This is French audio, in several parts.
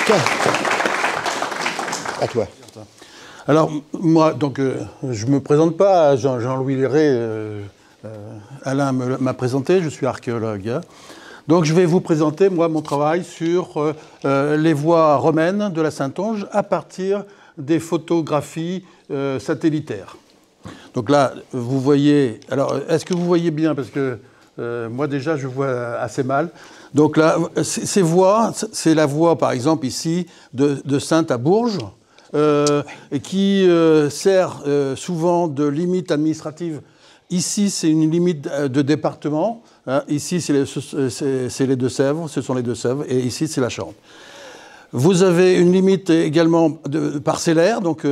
Tiens, à toi. Alors, moi, donc, je ne me présente pas, Jean-Louis Léré, Alain m'a présenté, je suis archéologue. Donc, je vais vous présenter, moi, mon travail sur les voies romaines de la Saintonge à partir des photographies satellitaires. Donc là, vous voyez... Alors, est-ce que vous voyez bien? Parce que moi, déjà, je vois assez mal. Donc là, ces voies, c'est la voie, par exemple, ici, de Saintes à Bourges, et qui sert souvent de limite administrative. Ici, c'est une limite de département. Hein. Ici, c'est les Deux-Sèvres, ce sont les Deux-Sèvres, et ici, c'est la Charente. Vous avez une limite également parcellaire, donc,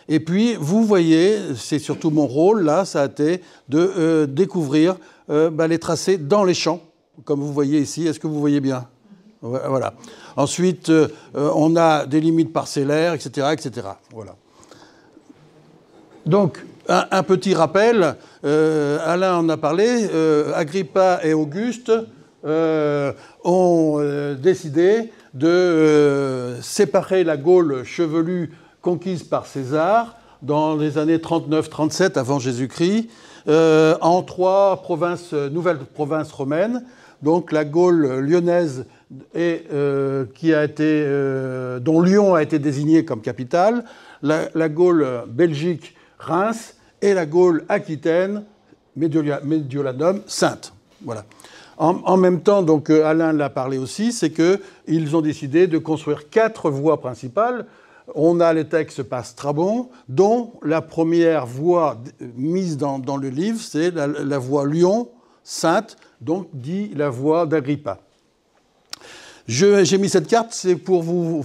et puis vous voyez, c'est surtout mon rôle, là, ça a été de découvrir les tracés dans les champs, comme vous voyez ici. Est-ce que vous voyez bien? Voilà. Ensuite, on a des limites parcellaires, etc., etc. Voilà. Donc, un petit rappel, Alain en a parlé, Agrippa et Auguste ont décidé de séparer la Gaule chevelue conquise par César dans les années 39-37 avant Jésus-Christ en 3 provinces, nouvelles provinces romaines. Donc la Gaule lyonnaise, dont Lyon a été désignée comme capitale, la Gaule belgique, Reims, et la Gaule aquitaine, Mediolanum, Saintes. Voilà. En même temps, donc Alain l'a parlé aussi, c'est qu'ils ont décidé de construire 4 voies principales. On a les textes par Strabon, dont la première voie mise dans le livre, c'est la voie Lyon-Saintes, donc dit la voie d'Agrippa. J'ai mis cette carte, c'est pour vous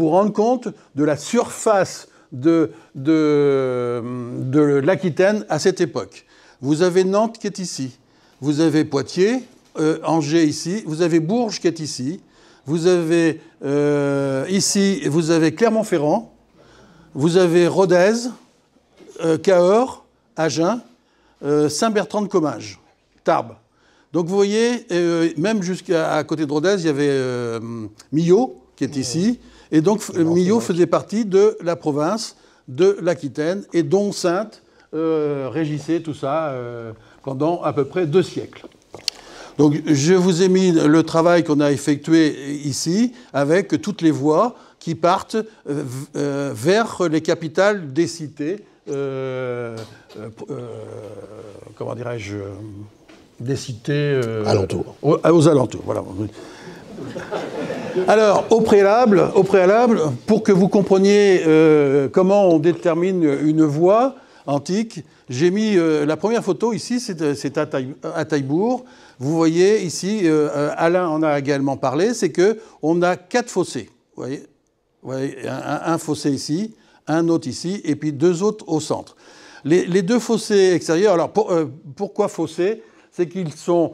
rendre compte de la surface de l'Aquitaine à cette époque. Vous avez Nantes qui est ici, vous avez Poitiers, Angers ici, vous avez Bourges qui est ici, vous avez ici, vous avez Clermont-Ferrand, vous avez Rodez, Cahors, Agen, Saint-Bertrand-de-Comminges, Tarbes. Donc vous voyez, même jusqu'à côté de Rodez, il y avait Millau qui est ici, et donc Millau faisait partie de la province de l'Aquitaine, et dont Saintes régissait tout ça pendant à peu près 2 siècles. Donc je vous ai mis le travail qu'on a effectué ici avec toutes les voies qui partent vers les capitales des cités, comment dirais-je, des cités alentours. Aux alentours, voilà. Alors, au préalable, pour que vous compreniez comment on détermine une voie antique, j'ai mis la première photo ici, c'est à Taillebourg. Vous voyez ici, Alain en a également parlé, c'est qu'on a 4 fossés. Vous voyez un fossé ici, un autre ici, et puis 2 autres au centre. Les 2 fossés extérieurs, alors pourquoi fossés? C'est qu'ils sont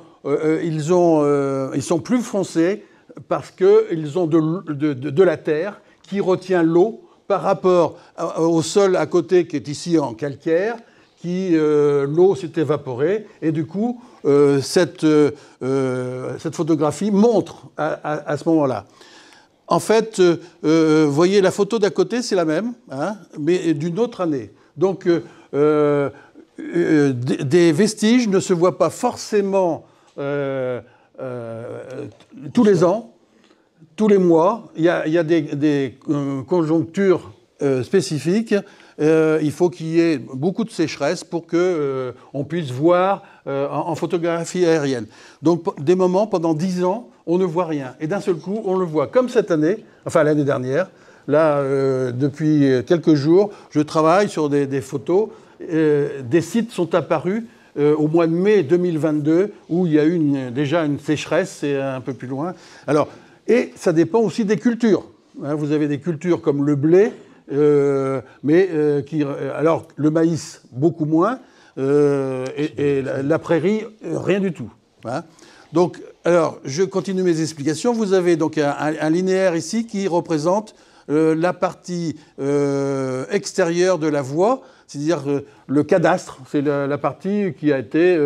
plus foncés parce qu'ils ont de la terre qui retient l'eau par rapport au sol à côté qui est ici en calcaire, l'eau s'est évaporée, et du coup, cette photographie montre à ce moment-là. En fait, vous voyez, la photo d'à côté, c'est la même, hein, mais d'une autre année. Donc, des vestiges ne se voient pas forcément tous les ans, tous les mois. Il y a des conjonctures spécifiques. Il faut qu'il y ait beaucoup de sécheresse pour qu'on puisse voir en photographie aérienne. Donc, des moments, pendant 10 ans, on ne voit rien. Et d'un seul coup, on le voit. Comme cette année, enfin l'année dernière. Là, depuis quelques jours, je travaille sur des photos. Des sites sont apparus au mois de mai 2022 où il y a eu déjà une sécheresse, c'est un peu plus loin. Alors, et ça dépend aussi des cultures. Hein, vous avez des cultures comme le blé, alors le maïs beaucoup moins, et la prairie rien du tout. Hein. Donc, alors, je continue mes explications. Vous avez donc un linéaire ici qui représente la partie extérieure de la voie, c'est-à-dire le cadastre, c'est la partie qui a été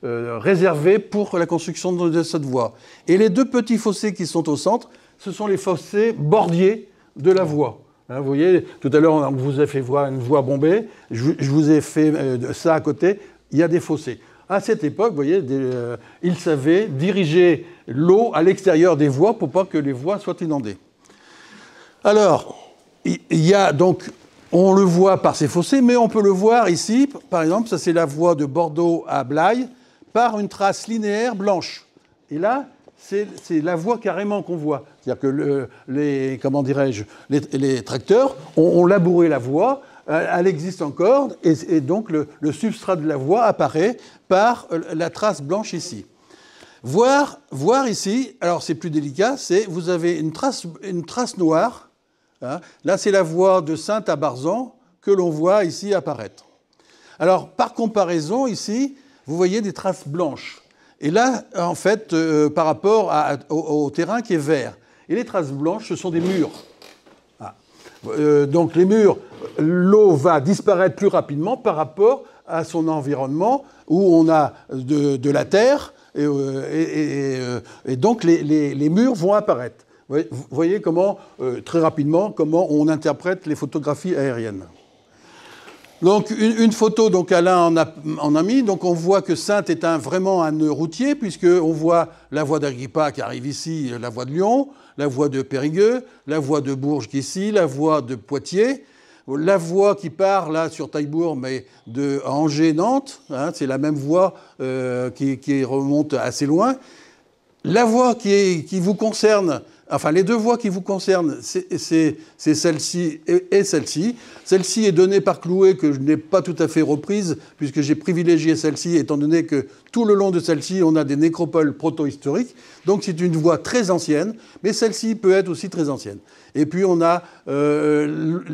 réservés pour la construction de cette voie. Et les deux petits fossés qui sont au centre, ce sont les fossés bordiers de la voie. Hein, vous voyez, tout à l'heure, on vous a fait voir une voie bombée. Je vous ai fait ça à côté. Il y a des fossés. À cette époque, vous voyez, ils savaient diriger l'eau à l'extérieur des voies pour pas que les voies soient inondées. Alors, il y a donc, on le voit par ces fossés, mais on peut le voir ici, par exemple, ça c'est la voie de Bordeaux à Blaye, par une trace linéaire blanche. Et là, c'est la voie carrément qu'on voit. C'est-à-dire que les tracteurs ont labouré la voie, elle existe encore, et donc le substrat de la voie apparaît par la trace blanche ici. Voir ici, alors c'est plus délicat, vous avez une trace noire. Hein, là, c'est la voie de Saintes à Barzan que l'on voit ici apparaître. Alors, par comparaison, ici, vous voyez des traces blanches. Et là, en fait, par rapport au terrain qui est vert. Et les traces blanches, ce sont des murs. Ah. Donc, les murs, l'eau va disparaître plus rapidement par rapport à son environnement, où on a de la terre, et donc les murs vont apparaître. Vous voyez comment, très rapidement, comment on interprète les photographies aériennes. Donc, une photo, donc Alain en a mis. Donc, on voit que Saintes est vraiment un nœud routier, puisqu'on voit la voie d'Agrippa qui arrive ici, la voie de Lyon, la voie de Périgueux, la voie de Bourges qui est ici, la voie de Poitiers, la voie qui part là sur Taillebourg, mais de Angers-Nantes, hein, c'est la même voie qui remonte assez loin. La voie qui vous concerne, enfin les deux voies qui vous concernent, c'est celle-ci et celle-ci. Celle-ci est donnée par Clouet, que je n'ai pas tout à fait reprise, puisque j'ai privilégié celle-ci, étant donné que tout le long de celle-ci, on a des nécropoles proto-historiques. Donc c'est une voie très ancienne, mais celle-ci peut être aussi très ancienne. Et puis on a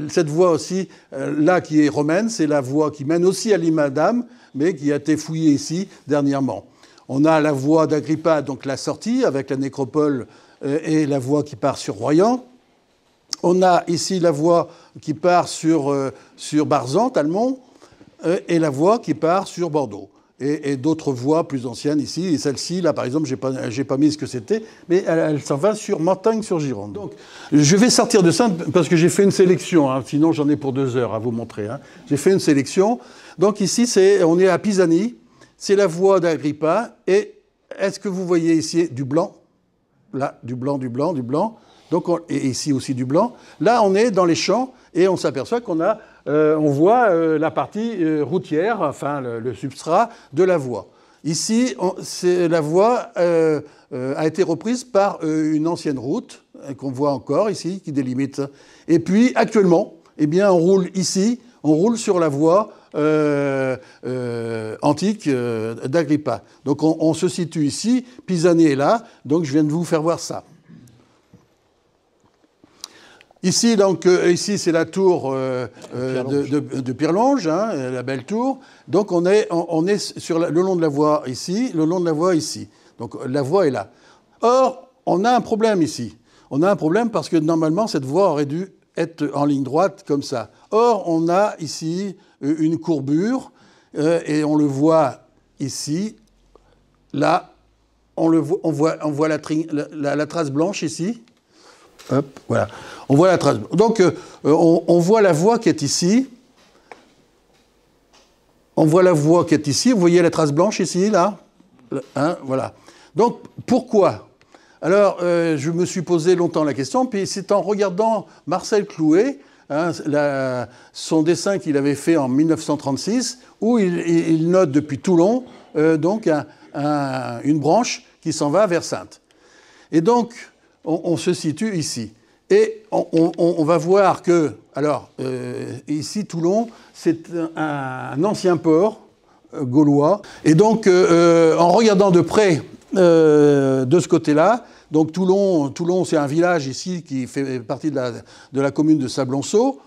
cette voie aussi, là, qui est romaine, c'est la voie qui mène aussi à l'Imadame, mais qui a été fouillée ici dernièrement. On a la voie d'Agrippa, donc la sortie, avec la nécropole et la voie qui part sur Royan. On a ici la voie qui part sur Barzan, Talmont, et la voie qui part sur Bordeaux. Et d'autres voies plus anciennes ici. Et celle-ci, là, par exemple, j'ai pas mis ce que c'était, mais elle s'en va sur Mortagne-sur-Gironde. Donc, je vais sortir de ça parce que j'ai fait une sélection, hein, sinon j'en ai pour 2 heures à vous montrer. Hein. J'ai fait une sélection. Donc ici, on est à Pisani. C'est la voie d'Agrippa. Et est-ce que vous voyez ici du blanc? Là, du blanc, du blanc, du blanc. Donc et ici aussi du blanc. Là, on est dans les champs et on s'aperçoit on voit la partie routière, enfin le substrat de la voie. Ici, la voie a été reprise par une ancienne route qu'on voit encore ici, qui délimite. Et puis, actuellement, eh bien, on roule ici, on roule sur la voie antique d'Agrippa. Donc on se situe ici, Pisani est là, donc je viens de vous faire voir ça. Ici, ici c'est la tour de Pirlonge, hein, la belle tour. Donc on est sur le long de la voie ici, le long de la voie ici. Donc la voie est là. Or, on a un problème ici. On a un problème parce que normalement, cette voie aurait dû être en ligne droite comme ça. Or, on a ici une courbure et on le voit ici. Là, on voit la trace blanche ici. Hop, voilà. On voit la trace. Donc, on voit la voie qui est ici. On voit la voie qui est ici. Vous voyez la trace blanche ici, là, hein, voilà. Donc, pourquoi? Alors, je me suis posé longtemps la question, puis c'est en regardant Marcel Clouet, hein, son dessin qu'il avait fait en 1936, où il note depuis Toulon donc une branche qui s'en va vers Saintes. Et donc, on se situe ici. Et on va voir que, alors, ici, Toulon, c'est un ancien port gaulois. Et donc, en regardant de près de ce côté-là, donc Toulon, c'est un village ici qui fait partie de la commune de Sablonceau.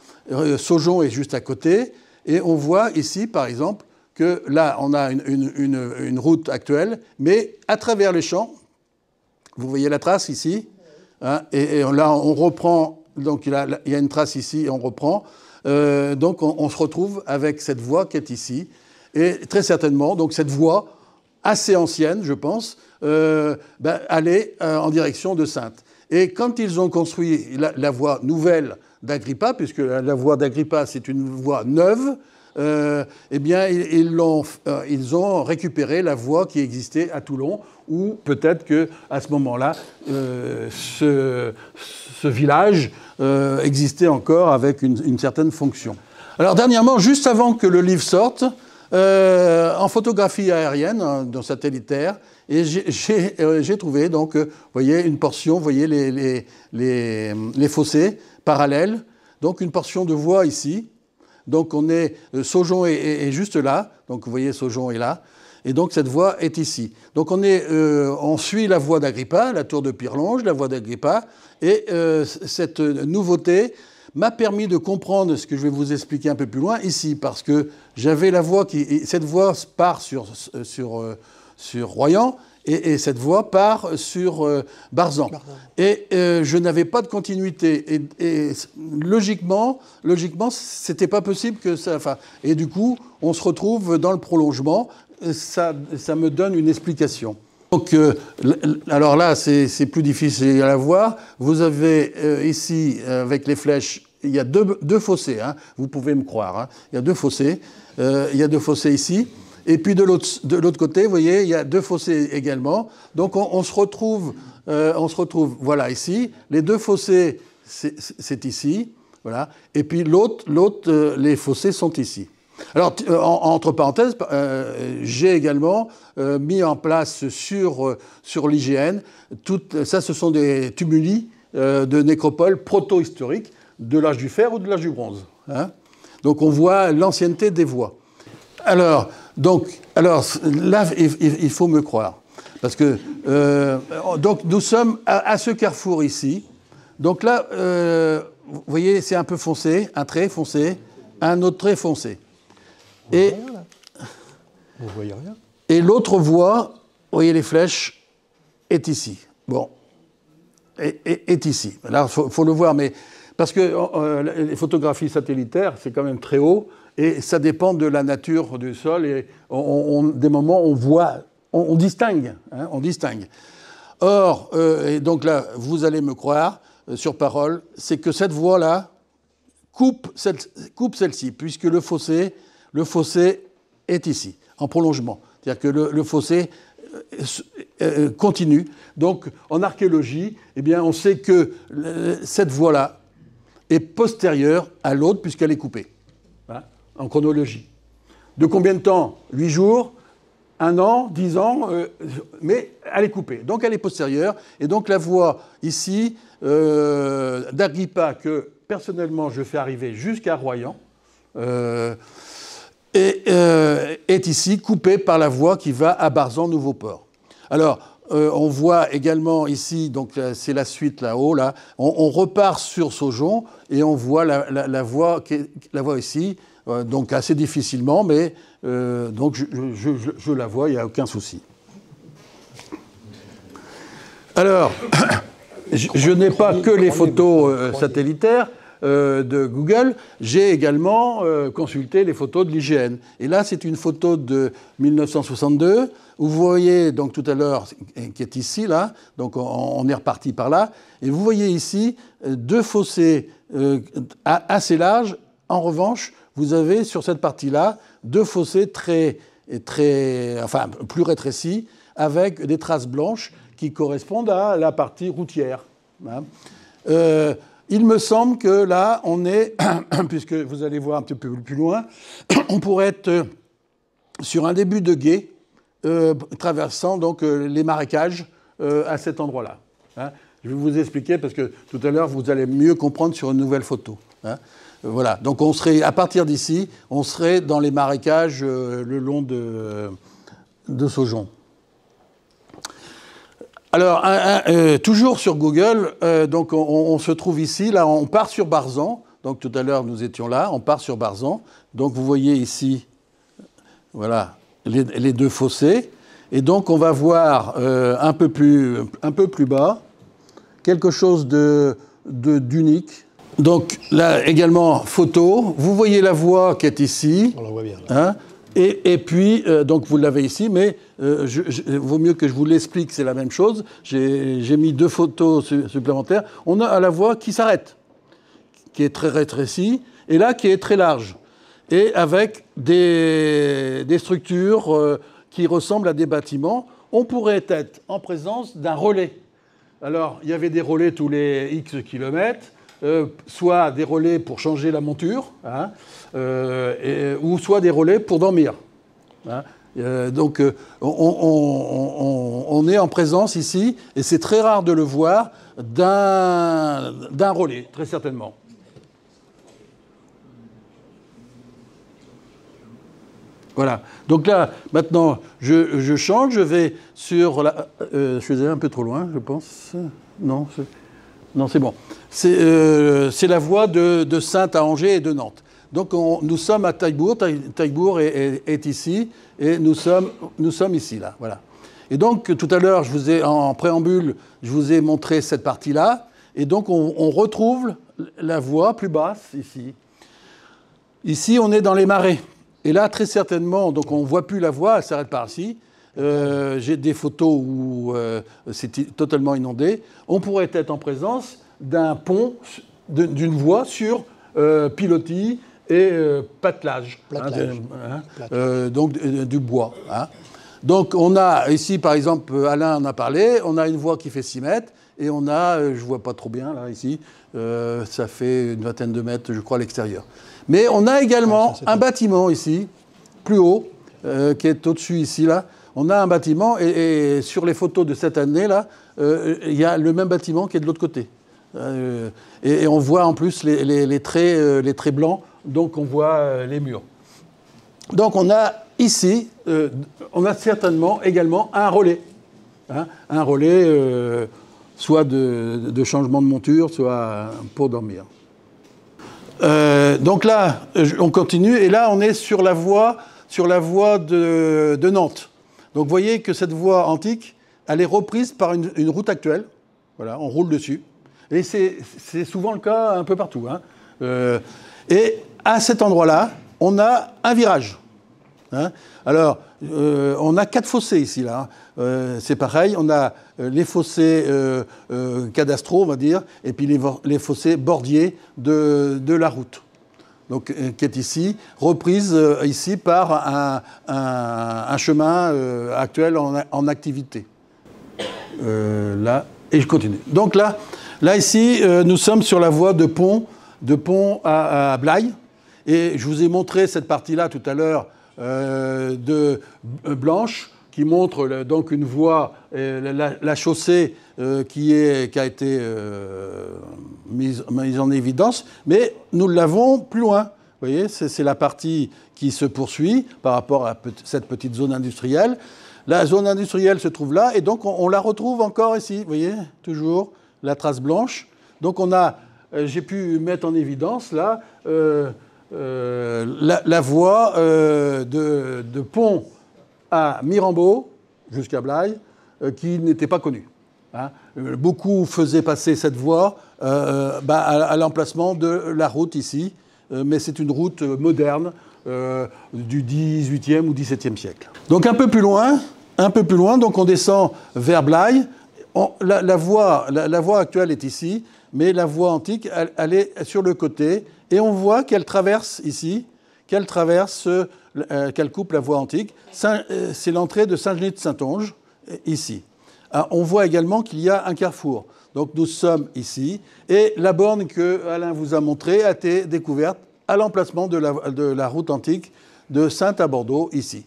Saujon est juste à côté. Et on voit ici, par exemple, que là, on a une route actuelle, mais à travers les champs, vous voyez la trace ici, hein, et là, on reprend, donc il y a une trace ici, et on reprend. Donc on se retrouve avec cette voie qui est ici. Et très certainement, donc cette voie assez ancienne, je pense, aller en direction de Saintes. Et quand ils ont construit la voie nouvelle d'Agrippa, puisque la voie d'Agrippa, c'est une voie neuve, eh bien, ils ont récupéré la voie qui existait à Toulon, ou peut-être qu'à ce moment-là, ce village existait encore avec une certaine fonction. Alors, dernièrement, juste avant que le livre sorte, en photographie aérienne, dans satellitaire, et j'ai trouvé, donc, vous voyez, une portion, vous voyez les fossés parallèles, donc une portion de voie ici. Donc, Saujon est juste là, donc vous voyez, Saujon est là, et donc cette voie est ici. Donc, on suit la voie d'Agrippa, la tour de Pirlonge, la voie d'Agrippa, et cette nouveauté m'a permis de comprendre ce que je vais vous expliquer un peu plus loin ici, parce que j'avais la voie cette voie part sur Royan, et cette voie part sur Barzan. Et je n'avais pas de continuité. Et logiquement, c'était pas possible que ça... Enfin, et du coup, on se retrouve dans le prolongement. Ça me donne une explication. Donc, alors là, c'est plus difficile à voir. Vous avez ici, avec les flèches, il y a deux fossés. Hein, vous pouvez me croire. Hein, il y a deux fossés. Il y a deux fossés ici. Et puis de l'autre côté, vous voyez, il y a deux fossés également. Donc on se retrouve, voilà, ici. Les deux fossés, c'est ici, voilà. Et puis les fossés sont ici. Alors, entre parenthèses, j'ai également mis en place sur l'IGN, ça, ce sont des tumuli de nécropoles proto-historiques de l'âge du fer ou de l'âge du bronze. Hein. Donc on voit l'ancienneté des voies. Alors là, il faut me croire. Parce que donc nous sommes à ce carrefour ici. Donc là, vous voyez, c'est un peu foncé, un trait foncé, un autre trait foncé. Et vous voyez rien. Et l'autre voie, vous voyez les flèches, est ici. Bon, est ici. Là, faut le voir, mais parce que les photographies satellitaires, c'est quand même très haut. Et ça dépend de la nature du sol. Et des moments, on voit, on distingue. Hein, on distingue. Or, et donc là, vous allez me croire, sur parole, c'est que cette voie-là coupe celle-ci, puisque le fossé est ici, en prolongement. C'est-à-dire que le fossé continue. Donc, en archéologie, eh bien, on sait que cette voie-là est postérieure à l'autre, puisqu'elle est coupée. En chronologie. De combien de temps? 8 jours, 1 an, 10 ans, mais elle est coupée. Donc elle est postérieure. Et donc la voie ici d'Agrippa, que personnellement je fais arriver jusqu'à Royan, est ici coupée par la voie qui va à Barzan-Nouveau-Port. Alors, on voit également ici, donc c'est la suite là-haut, là, on repart sur Saujon et on voit la voie ici, donc assez difficilement, mais donc je la vois, il n'y a aucun souci. Alors, je n'ai pas que les photos satellitaires de Google, j'ai également consulté les photos de l'IGN. Et là, c'est une photo de 1962, où vous voyez, donc tout à l'heure, qui est ici, là, donc on est reparti par là, et vous voyez ici deux fossés assez larges. En revanche, vous avez sur cette partie-là deux fossés enfin, plus rétrécis, avec des traces blanches qui correspondent à la partie routière. Hein. Il me semble que là, on est, puisque vous allez voir un petit peu plus loin, on pourrait être sur un début de gué, traversant donc les marécages à cet endroit-là. Hein. Je vais vous expliquer, parce que tout à l'heure, vous allez mieux comprendre sur une nouvelle photo. Hein. Voilà, donc on serait, à partir d'ici, on serait dans les marécages le long de Saujon. Alors, toujours sur Google, donc on se trouve ici, là on part sur Barzan, donc tout à l'heure nous étions là, on part sur Barzan, donc vous voyez ici, voilà, les deux fossés, et donc on va voir un peu plus bas, quelque chose d'unique. Donc là également, photo, vous voyez la voie qui est ici, on la voit bien, là. Hein, Et puis, donc vous l'avez ici, mais vaut mieux que je vous l'explique, c'est la même chose. J'ai mis 2 photos supplémentaires. On a la voie qui s'arrête, qui est très rétrécie, et là qui est très large, et avec des structures qui ressemblent à des bâtiments. On pourrait être en présence d'un relais. Alors, il y avait des relais tous les X kilomètres, soit des relais pour changer la monture, hein, ou soit des relais pour dormir. Hein. Donc, on est en présence ici, et c'est très rare de le voir, d'un relais, très certainement. Voilà. Donc là, maintenant, je change, je vais sur la... je suis allé un peu trop loin, je pense. Non, c'est bon. C'est la voie de Saintes à Angers et de Nantes. Donc nous sommes à Taillebourg. Taillebourg est ici, et nous sommes ici, là. Voilà. Et donc, tout à l'heure, en préambule, je vous ai montré cette partie-là. Et donc, on retrouve la voie plus basse, ici. Ici, on est dans les marais. Et là, très certainement, donc on ne voit plus la voie, elle s'arrête par ici. J'ai des photos où c'est totalement inondé. On pourrait être en présence d'un pont, d'une voie sur pilotis et patelage. Donc du bois. Hein. Donc on a ici, par exemple, Alain en a parlé, on a une voie qui fait 6 mètres, et on a, je ne vois pas trop bien là, ici, ça fait une vingtaine de mètres, je crois, à l'extérieur. Mais on a également un bâtiment ici, plus haut, qui est au-dessus ici, là. On a un bâtiment, et sur les photos de cette année-là, il y a le même bâtiment qui est de l'autre côté. Et on voit en plus les traits blancs, donc on voit les murs. Donc on a ici, on a certainement également un relais. Hein, un relais, soit de changement de monture, soit pour dormir. Donc là, on continue, et là, on est sur la voie de Nantes. Donc vous voyez que cette voie antique, elle est reprise par une route actuelle. Voilà, on roule dessus. Et c'est souvent le cas un peu partout. Hein. Et à cet endroit-là, on a un virage. Hein. Alors, on a 4 fossés ici, là. C'est pareil, on a les fossés cadastraux, on va dire, et puis les fossés bordiers de la route, donc, qui est ici, reprise ici par un chemin actuel en activité. Là, et je continue. Donc là ici, nous sommes sur la voie de pont à Blaye, et je vous ai montré cette partie-là tout à l'heure, de blanche, qui montre donc une voie, la chaussée qui a été mise en évidence, mais nous l'avons plus loin. Vous voyez, c'est la partie qui se poursuit par rapport à cette petite zone industrielle. La zone industrielle se trouve là, et donc on la retrouve encore ici. Vous voyez, toujours la trace blanche. Donc j'ai pu mettre en évidence là la voie de pont à Mirambeau, jusqu'à Blaye, qui n'était pas connue. Hein. Beaucoup faisaient passer cette voie à l'emplacement de la route ici, mais c'est une route moderne du XVIIIe ou XVIIe siècle. Donc un peu plus loin, donc on descend vers Blaye. La voie actuelle est ici, mais la voie antique, elle est sur le côté, et on voit qu'elle traverse ici, qu'elle coupe la voie antique. C'est l'entrée de Saint-Genis-de-Saintonge, ici. Alors, on voit également qu'il y a un carrefour. Donc nous sommes ici, et la borne que Alain vous a montrée a été découverte à l'emplacement de la route antique de Saintes à Bordeaux, ici.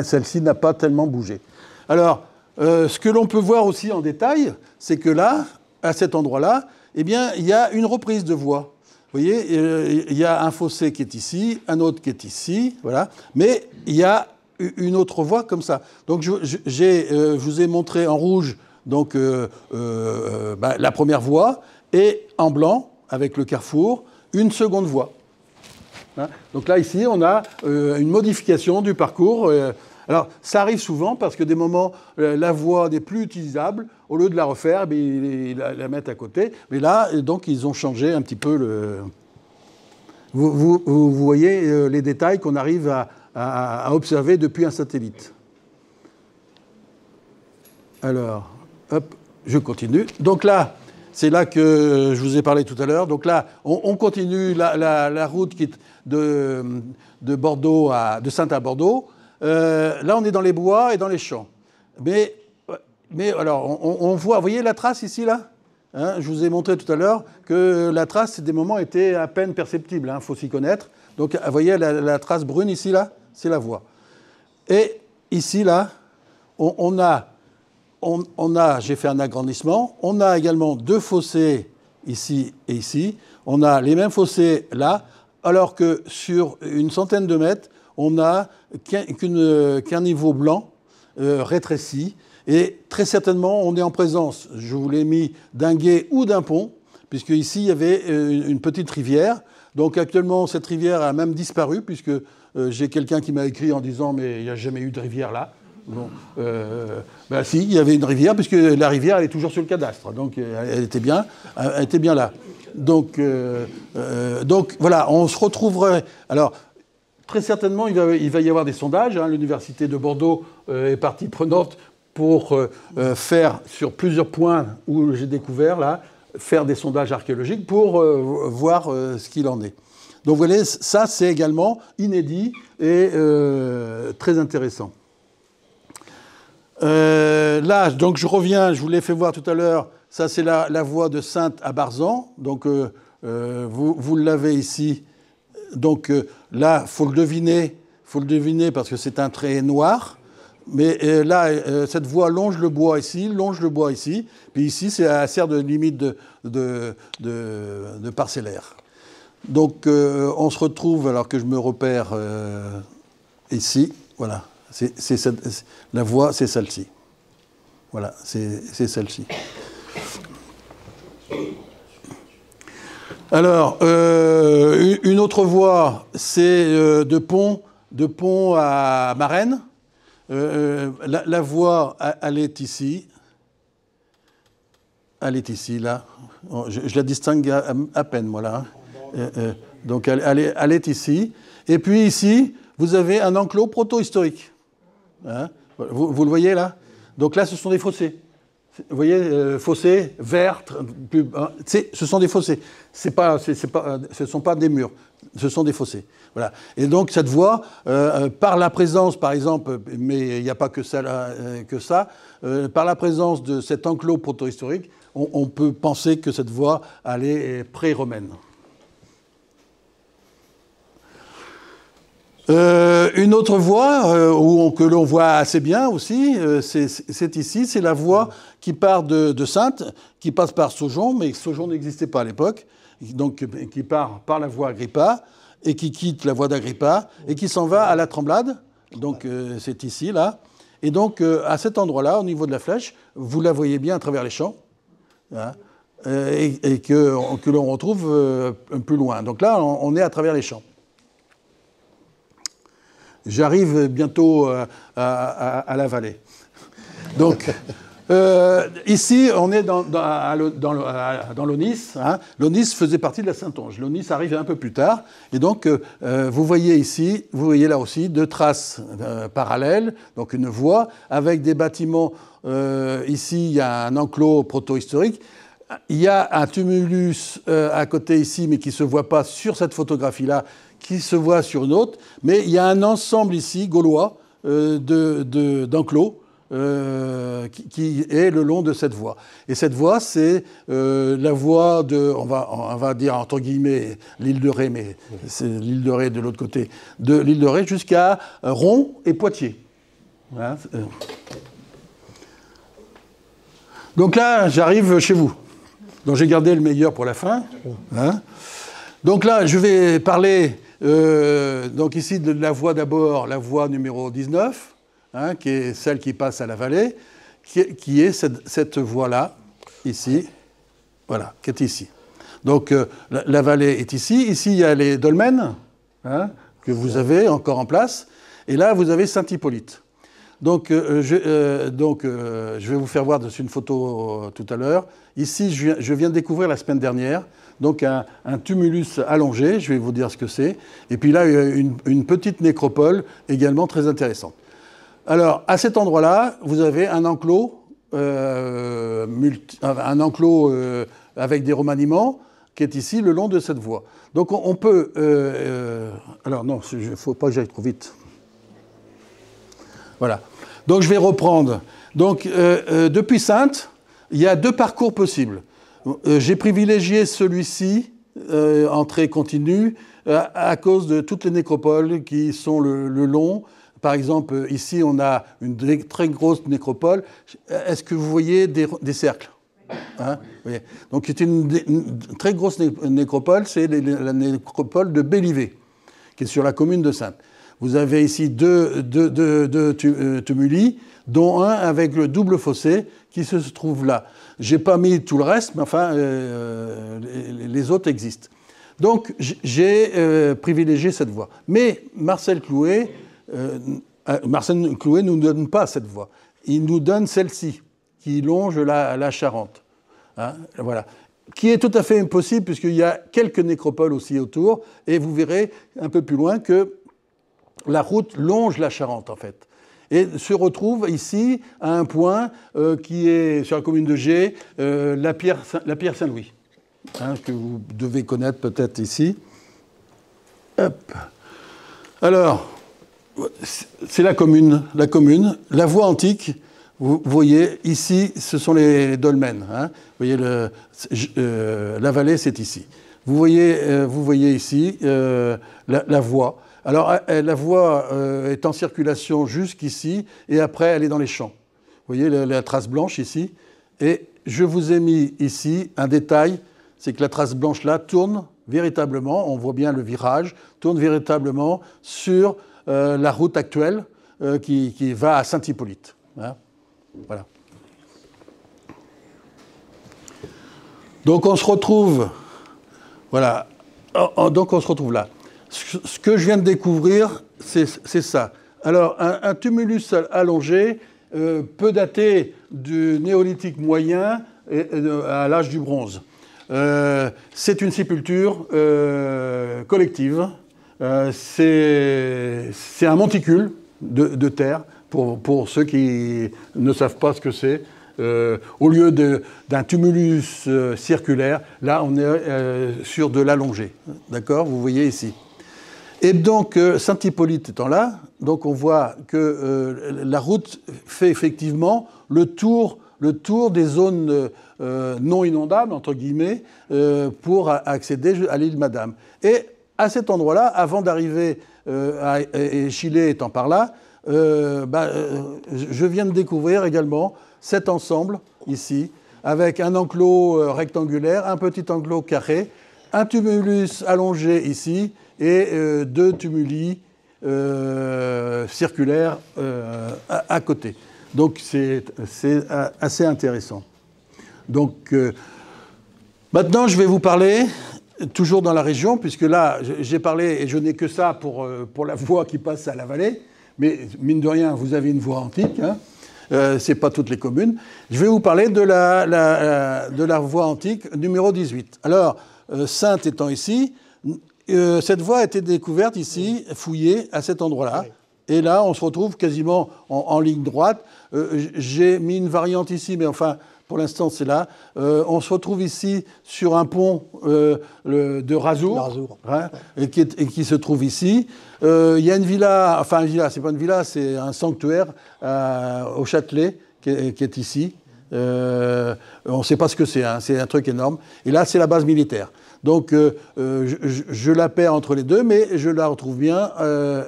Celle-ci n'a pas tellement bougé. Alors, ce que l'on peut voir aussi en détail, c'est que là, à cet endroit-là, eh bien, il y a une reprise de voie. Vous voyez, il y a un fossé qui est ici, un autre qui est ici, voilà. Mais il y a une autre voie comme ça. Donc, je vous ai montré en rouge donc, la première voie, et en blanc, avec le carrefour, une seconde voie. Hein, donc là, ici, on a une modification du parcours. Alors, ça arrive souvent parce que des moments, la voie n'est plus utilisable. Au lieu de la refaire, ils la mettent à côté. Mais là, donc, ils ont changé un petit peu le... vous voyez les détails qu'on arrive à observer depuis un satellite. Alors, hop, je continue. Donc là, c'est là que je vous ai parlé tout à l'heure. Donc là, on continue la route qui est de Bordeaux de Saintes à Bordeaux. Là, on est dans les bois et dans les champs. Mais alors, on voit, vous voyez la trace ici, là, hein, je vous ai montré tout à l'heure que la trace, des moments, était à peine perceptible. Il faut s'y connaître. Donc, vous voyez la trace brune ici, là, c'est la voie. Et ici, là, on a, j'ai fait un agrandissement, on a également 2 fossés ici et ici. On a les mêmes fossés là, alors que sur une centaine de mètres, on n'a qu'un niveau blanc rétréci. Et très certainement, on est en présence, je vous l'ai mis, d'un gué ou d'un pont, puisque ici, il y avait une petite rivière. Donc actuellement, cette rivière a même disparu, puisque j'ai quelqu'un qui m'a écrit en disant « mais il n'y a jamais eu de rivière là ». Bon, ben si, il y avait une rivière, puisque la rivière, elle est toujours sur le cadastre. Donc elle était bien là. Donc voilà, on se retrouverait... Alors, très certainement, il va y avoir des sondages. Hein. L'Université de Bordeaux est partie prenante pour faire, sur plusieurs points où j'ai découvert, là, faire des sondages archéologiques pour voir ce qu'il en est. Donc vous voyez, ça, c'est également inédit et très intéressant. Là, donc je reviens, je vous l'ai fait voir tout à l'heure, ça c'est la voie de Saintes à Barzan. Donc vous l'avez ici. Donc là, il faut le deviner parce que c'est un trait noir. Mais là, cette voie longe le bois ici. Puis ici, ça sert de limite de parcellaire. Donc on se retrouve, alors que je me repère ici, voilà. La voie, c'est celle-ci. Voilà, c'est celle-ci. Alors, une autre voie, c'est de Pont à Marennes. La voie, elle est ici. Elle est ici, là. Je la distingue à peine, moi, là. Donc, elle est ici. Et puis, ici, vous avez un enclos proto-historique. Hein, vous le voyez là? Donc là, ce sont des fossés. Vous voyez, fossés, verts, ce sont des fossés. Ce ne sont pas des murs, ce sont des fossés. Voilà. Et donc cette voie, par la présence, par exemple, mais il n'y a pas que ça, par la présence de cet enclos proto-historique, on peut penser que cette voie, elle est pré-romaine. Une autre voie que l'on voit assez bien aussi, c'est ici, c'est la voie qui part de Saintes, qui passe par Saujon, mais Saujon n'existait pas à l'époque, donc qui part par la voie Agrippa et qui quitte la voie d'Agrippa et qui s'en va à la Tremblade, donc c'est ici, là. Et donc à cet endroit-là, au niveau de la flèche, vous la voyez bien à travers les champs, hein, et que l'on retrouve un peu loin. Donc là, on est à travers les champs. J'arrive bientôt à la vallée. Donc, ici, on est dans l'Aunis. Hein. L'Aunis faisait partie de la Saintonge. L'Aunis arrive un peu plus tard. Et donc, vous voyez ici, vous voyez là aussi, 2 traces parallèles, donc une voie, avec des bâtiments. Ici, il y a un enclos proto-historique. Il y a un tumulus à côté ici, mais qui ne se voit pas sur cette photographie-là, qui se voit sur une autre, mais il y a un ensemble ici, gaulois, d'enclos, qui est le long de cette voie. Et cette voie, c'est la voie de, on va dire entre guillemets, l'île de Ré, mais c'est l'île de Ré de l'autre côté, de l'île de Ré jusqu'à Romps et Poitiers. Voilà. Donc là, j'arrive chez vous. Donc j'ai gardé le meilleur pour la fin. Hein. Donc là, je vais parler donc ici de la voie d'abord, la voie numéro 19, hein, qui est celle qui passe à la vallée, qui est cette voie-là, ici, voilà, qui est ici. Donc la vallée est ici. Ici, il y a les dolmens, hein, que vous avez encore en place. Et là, vous avez Saint-Hippolyte. Donc, je vais vous faire voir une photo tout à l'heure. Ici, je viens de découvrir la semaine dernière donc un tumulus allongé, je vais vous dire ce que c'est. Et puis là, une petite nécropole également très intéressante. Alors, à cet endroit-là, vous avez un enclos, avec des remaniements qui est ici le long de cette voie. Donc, on peut... alors non, il ne faut pas que j'aille trop vite. Voilà. Donc, je vais reprendre. Donc, depuis Saintes, il y a 2 parcours possibles. J'ai privilégié celui-ci, entrée continue, à cause de toutes les nécropoles qui sont le long. Par exemple, ici, on a une très grosse nécropole. Est-ce que vous voyez des cercles? Hein, oui. Donc, c'est une très grosse nécropole, c'est la nécropole de Bellivet, qui est sur la commune de Saintes. Vous avez ici deux tumuli, dont un avec le double fossé qui se trouve là. Je n'ai pas mis tout le reste, mais enfin, les autres existent. Donc, j'ai privilégié cette voie. Mais Marcel Clouet ne nous donne pas cette voie. Il nous donne celle-ci, qui longe la Charente. Hein, voilà. Qui est tout à fait impossible, puisqu'il y a quelques nécropoles aussi autour, et vous verrez un peu plus loin que la route longe la Charente, en fait. Et se retrouve ici à un point qui est sur la commune de Gé, la pierre Saint-Louis, hein, que vous devez connaître peut-être ici. Hop. Alors, c'est la commune. La voie antique, vous voyez, ici, ce sont les dolmens. Hein. Vous voyez, la vallée, c'est ici. Vous voyez ici la voie. Alors, la voie est en circulation jusqu'ici, et après, elle est dans les champs. Vous voyez la trace blanche ici. Et je vous ai mis ici un détail, c'est que la trace blanche-là tourne véritablement, on voit bien le virage, tourne véritablement sur la route actuelle qui va à Saint-Hippolyte. Hein, voilà. Donc, on se retrouve... Voilà. Donc, on se retrouve là. Ce que je viens de découvrir, c'est ça. Alors, un tumulus allongé peut dater du néolithique moyen à l'âge du bronze. C'est une sépulture collective. C'est un monticule de terre, pour ceux qui ne savent pas ce que c'est. Au lieu d'un tumulus circulaire, là, on est sur de l'allongé. D'accord? Vous voyez ici. Et donc, Saint-Hippolyte étant là, donc on voit que la route fait effectivement le tour des zones non inondables, entre guillemets, pour accéder à l'île Madame. Et à cet endroit-là, avant d'arriver à Échillé étant par là, je viens de découvrir également cet ensemble, ici, avec un enclos rectangulaire, un petit enclos carré, un tumulus allongé ici, et 2 tumuli circulaires à côté. Donc c'est assez intéressant. Donc maintenant je vais vous parler, toujours dans la région, puisque là j'ai parlé, et je n'ai que ça pour la voie qui passe à la vallée, mais mine de rien vous avez une voie antique, hein, c'est pas toutes les communes. Je vais vous parler de la voie antique numéro 18. Alors, Saintes étant ici, cette voie a été découverte ici, fouillée à cet endroit-là. Oui. Et là, on se retrouve quasiment en ligne droite. J'ai mis une variante ici, mais enfin, pour l'instant, c'est là. On se retrouve ici sur un pont de Razour, hein, et qui se trouve ici. Il y a une villa, enfin une villa, c'est pas une villa, c'est un sanctuaire au Châtelet qui est ici. On ne sait pas ce que c'est, hein, c'est un truc énorme. Et là, c'est la base militaire. Donc, je la perds entre les deux, mais je la retrouve bien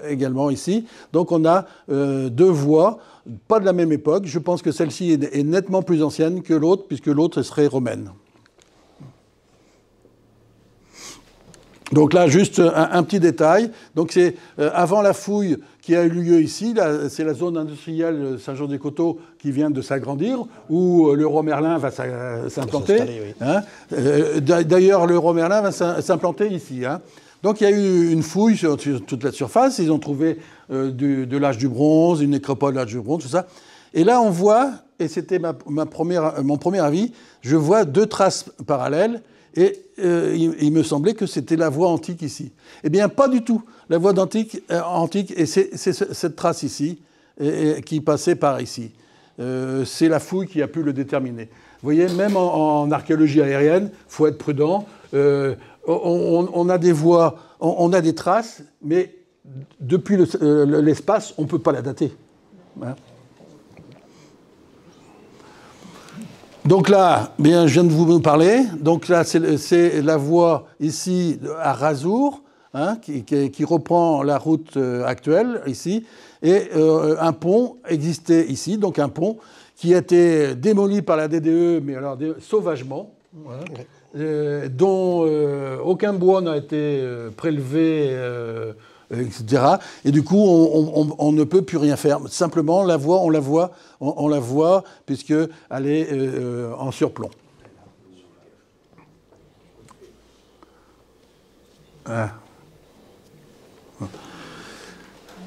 également ici. Donc, on a 2 voies, pas de la même époque. Je pense que celle-ci est nettement plus ancienne que l'autre, puisque l'autre serait romaine. Donc là, juste un petit détail. Donc, c'est avant la fouille qui a eu lieu ici, c'est la zone industrielle Saint-Jean-des-Coteaux qui vient de s'agrandir, où le Leroy Merlin va s'implanter. Oui. Hein. D'ailleurs, le Leroy Merlin va s'implanter ici. Hein. Donc il y a eu une fouille sur toute la surface. Ils ont trouvé de l'âge du bronze, une nécropole de l'âge du bronze, tout ça. Et là, on voit, et c'était mon premier avis, je vois 2 traces parallèles. Et il me semblait que c'était la voie antique ici. Eh bien, pas du tout. La voie antique, et c'est cette trace ici, qui passait par ici. C'est la fouille qui a pu le déterminer. Vous voyez, même en archéologie aérienne, il faut être prudent. On a des voies, on a des traces, mais depuis l'espace, on ne peut pas la dater. Hein. Donc là, bien, je viens de vous parler. Donc là, c'est la voie ici à Razour, hein, qui reprend la route actuelle ici. Et un pont existait ici, donc un pont qui a été démoli par la DDE, mais alors sauvagement, voilà, dont aucun bois n'a été prélevé, etc. Et du coup, on ne peut plus rien faire. Simplement, la voie, on la voit puisqu'elle est en surplomb. Ah.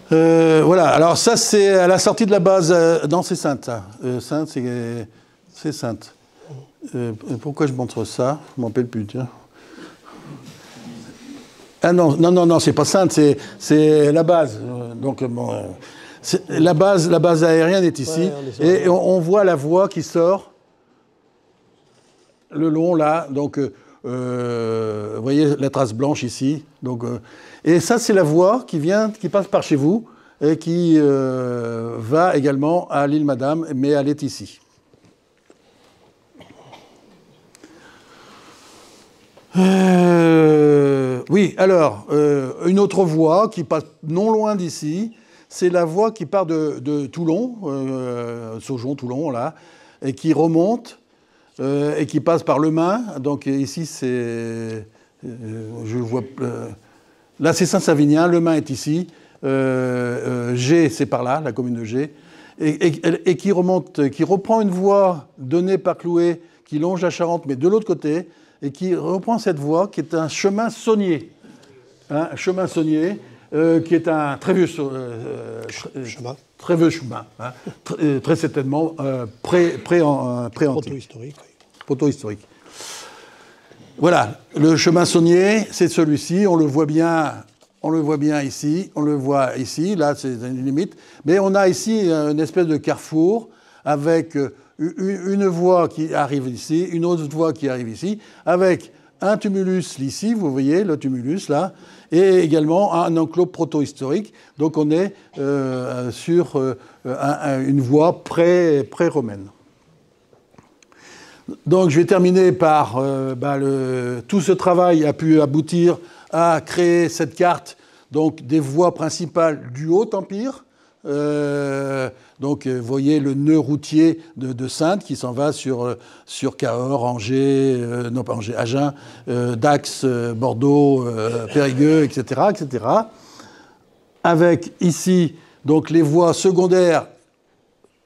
Voilà, alors ça c'est à la sortie de la base. Non, c'est Sainte, ça. Sainte, c'est Sainte. Pourquoi je montre ça? Je m'en rappelle plus, tiens. Ah non, c'est pas Sainte, c'est la base. Donc, bon, la base aérienne est ici. Ouais, et on voit la voie qui sort le long, là. Donc, vous voyez la trace blanche ici. Donc, et ça, c'est la voie qui passe par chez vous et qui va également à l'île Madame, mais elle est ici. Oui, alors, une autre voie qui passe non loin d'ici, c'est la voie qui part de Toulon, Saujon-Toulon, là, et qui remonte et qui passe par Le Main. Donc ici, c'est... je vois... là, c'est Saint-Savinien, Le Main est ici. Gé, c'est par là, la commune de Gé. Et qui remonte, qui reprend une voie donnée par Clouet, qui longe la Charente, mais de l'autre côté, et qui reprend cette voie qui est un chemin saunier. Hein, un chemin saunier, qui est un très vieux chemin. Très vieux chemin. Hein, très certainement pré-antique. Proto-historique. Oui. Proto-historique. Voilà, le chemin saunier, c'est celui-ci. On le voit bien ici. On le voit ici. Là, c'est une limite. Mais on a ici une espèce de carrefour avec une voie qui arrive ici, une autre voie qui arrive ici, avec un tumulus ici, vous voyez le tumulus là, et également un enclos proto-historique. Donc on est sur une voie pré-romaine. Donc je vais terminer par tout ce travail a pu aboutir à créer cette carte donc des voies principales du Haut-Empire. Donc, vous voyez le nœud routier de Saintes qui s'en va sur Cahors, Angers, non pas Angers, Agen, Dax, Bordeaux, Périgueux, etc., etc. Avec ici, donc les voies secondaires,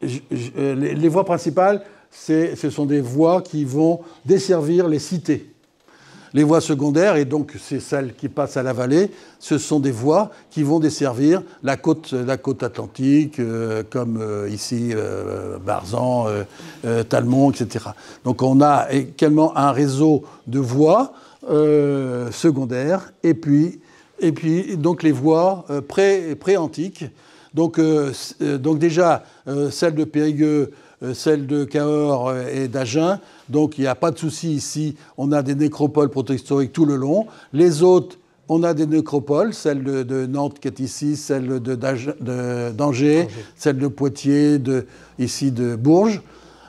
les voies principales, ce sont des voies qui vont desservir les cités. Les voies secondaires, et donc c'est celles qui passent à la vallée, ce sont des voies qui vont desservir la côte atlantique, comme ici Barzan, Talmont, etc. Donc on a également un réseau de voies secondaires, et puis donc les voies pré-antiques. Donc déjà, celle de Périgueux, celle de Cahors et d'Agen. Donc il n'y a pas de souci ici. On a des nécropoles protohistoriques tout le long. Les autres, on a des nécropoles, celle de Nantes qui est ici, celle d'Angers, celle de Poitiers, ici de Bourges.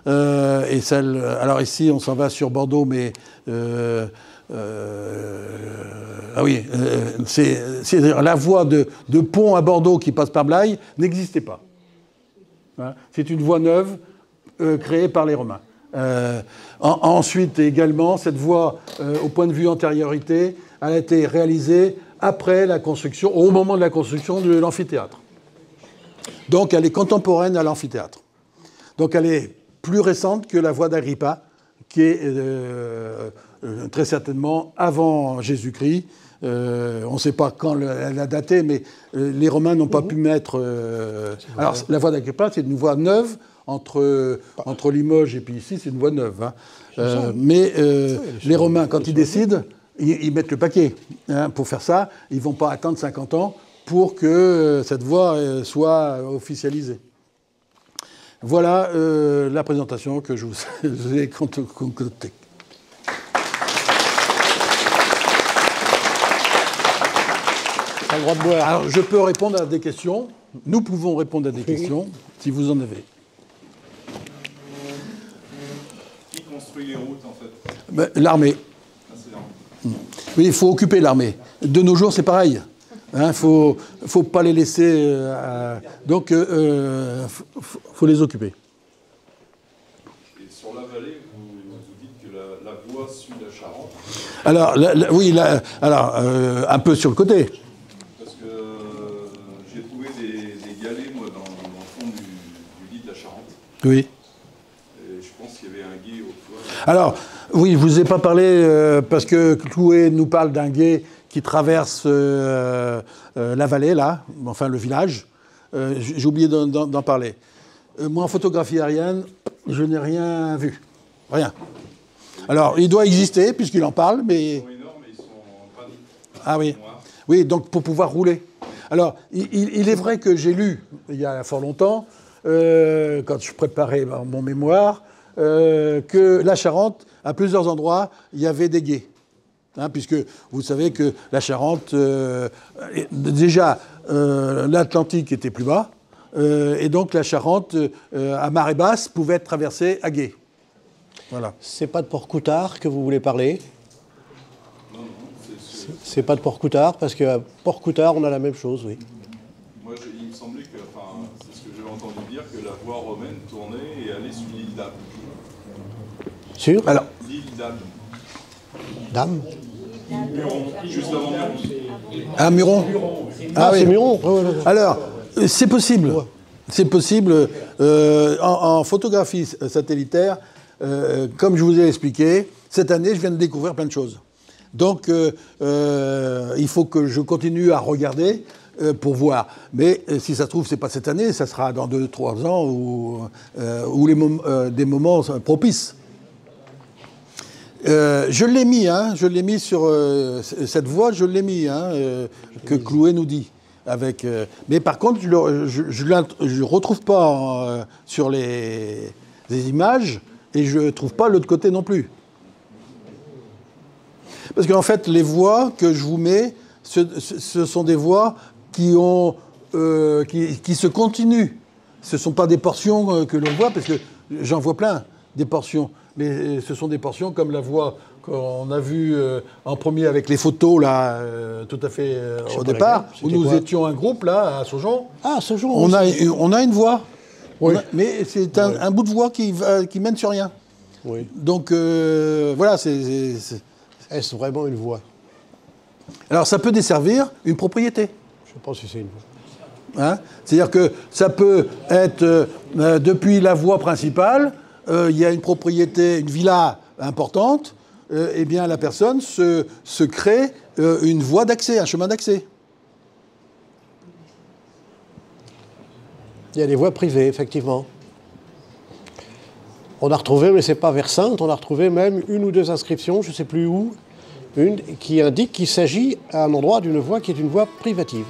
Et celle. Alors ici, on s'en va sur Bordeaux, mais. Ah oui, c'est la voie de pont à Bordeaux qui passe par Blaye n'existait pas. Hein, c'est une voie neuve créée par les Romains. Ensuite, également, cette voie, au point de vue antériorité, elle a été réalisée après la construction, au moment de la construction de l'amphithéâtre. Donc, elle est contemporaine à l'amphithéâtre. Donc, elle est plus récente que la voie d'Agrippa, qui est très certainement avant Jésus-Christ, on ne sait pas quand elle a daté, mais les Romains n'ont pas pu mettre... alors, la voie d'Agrippin, c'est une voie neuve entre Limoges et puis ici, c'est une voie neuve. Hein. Mais les Romains, quand ils décident, ils mettent le paquet. Hein. Pour faire ça, ils ne vont pas attendre 50 ans pour que cette voie soit officialisée. Voilà la présentation que je vous ai concoctée. Pas le droit de boire. Alors, je peux répondre à des questions. Nous pouvons répondre à des questions, si vous en avez. Qui construit les routes, en fait? Ben, l'armée. Ah, c'est l'armée. Oui, il faut occuper l'armée. De nos jours, c'est pareil. Il ne faut pas les laisser... donc, faut les occuper. Et sur la vallée, vous dites que la voie suit la Charente. Alors, oui, alors, un peu sur le côté. Parce que j'ai trouvé des galets, moi, dans le fond du lit de la Charente. Oui. Et je pense qu'il y avait un gué autrefois. Alors, oui, je ne vous ai pas parlé, parce que Clouet nous parle d'un gué qui traverse la vallée, là, enfin le village. J'ai oublié d'en parler. Moi, en photographie aérienne, je n'ai rien vu. Rien. Alors, il doit exister, puisqu'il en parle, mais... Ils sont énormes, mais ils sont en granit. Ah oui. Noirs. Oui, donc pour pouvoir rouler. Alors, il est vrai que j'ai lu, il y a fort longtemps, quand je préparais mon mémoire, que la Charente, à plusieurs endroits, il y avait des gués. Hein, puisque vous savez que la Charente, déjà, l'Atlantique était plus bas, et donc la Charente, à marée basse, pouvait être traversée à gué. Voilà. C'est pas de Port-Coutard que vous voulez parler? Non, C'est pas de Port-Coutard, parce qu'à Port-Coutard, on a la même chose, oui. moi, il me semblait que, enfin, c'est ce que j'avais entendu dire, que la voie romaine tournait et allait sur l'île d'Am. Sûr? Alors, L'île d'Am. Dame? Muron, juste avant Muron. à Muron. Ah, oui. c'est Muron. Ouais, ouais, ouais. Alors, c'est possible. C'est possible. En photographie satellitaire, comme je vous ai expliqué, cette année, je viens de découvrir plein de choses. Donc, il faut que je continue à regarder pour voir. Mais si ça se trouve, c'est pas cette année, ça sera dans 2-3 ans ou des moments propices. Je l'ai mis sur cette voie, je l'ai mis, que Clouet nous dit. Mais par contre, je ne retrouve pas sur les images et je ne trouve pas l'autre côté non plus. Parce qu'en fait, les voies que je vous mets, ce sont des voies qui se continuent. Ce ne sont pas des portions que l'on voit, parce que j'en vois plein, des portions. Mais ce sont des portions comme la voie qu'on a vue en premier avec les photos, là, tout à fait au départ, où nous étions un groupe, là, à Saujon. Ah, Saujon. On a une voie. Oui. Mais c'est un bout de voie qui mène sur rien. Oui. Donc, voilà, Est-ce vraiment une voie? Alors, ça peut desservir une propriété. Je ne sais pas si c'est une voie. Hein, c'est-à-dire que ça peut être, depuis la voie principale, il y a une propriété, une villa importante, eh bien la personne se crée une voie d'accès, un chemin d'accès. Il y a des voies privées, effectivement. On a retrouvé, mais ce n'est pas vers Saintes, on a retrouvé même une ou deux inscriptions, je ne sais plus où, une qui indique qu'il s'agit à un endroit d'une voie qui est une voie privative.